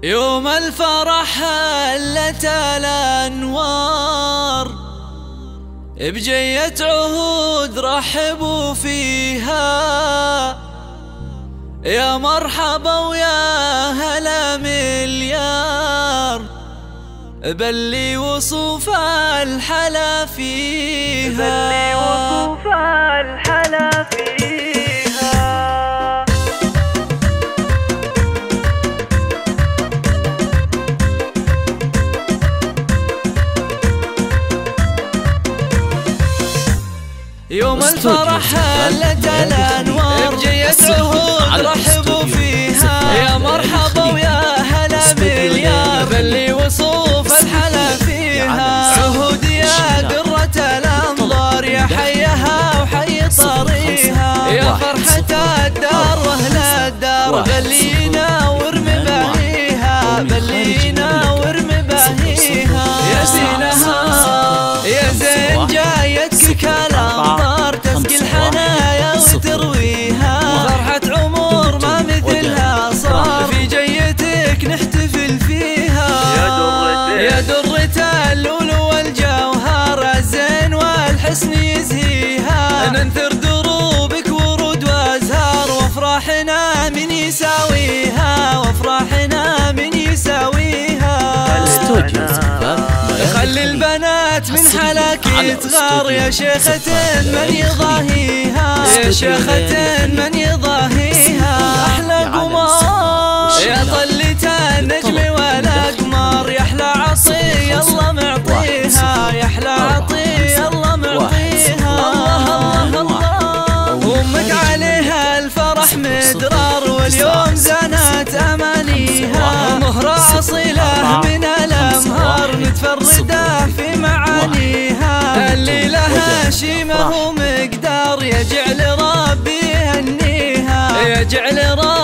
يوم الفرح هلت الأنوار، بجية عهود رحبوا فيها، يا مرحبا ويا هلا مليار، بلي وصوف الحلا فيها، بلي وصوف الحلا فيها. يوم الفرح هلت الأنوار، بجية عهود رحبوا فيها، يا مرحبا ويا هلا مليار، بلي وصوف الحلا فيها. عهود يا درة الأنظار، يا حيها وحي طريها، يا فرحة الدار واهل الدار، بلي يناور مباهيها، بلي يناور مباهيها. يا زينها يا زين جايتك كالأمطار، تسقي الحنايا وترويها، فرحة عمر ما مثلها صار، في جيتك نحتفل فيها. يا درة اللؤلؤ والجوهر، الزين والحسن يزهيها، ننثر دروبك ورود وازهار، وافراحنا من يساويها، وافراحنا من يساويها. خلي البنات من حلاك يتغار، يا شيخة من يضاهيها، يا شيخة من يضاهيها. أحلى قمر يا طلة النجم ولا قمر، يا أحلى عطية الله معطيها، يا أحلى عطية الله معطيها. الله الله أمك عليها الفرح مدرار، واليوم زانت أمانيها، مهرة أصيلة من الأمهار، متفردة في معانيها، اللي لها شيمة ومقدار، يجعل ربي يهنيها، يجعل ربي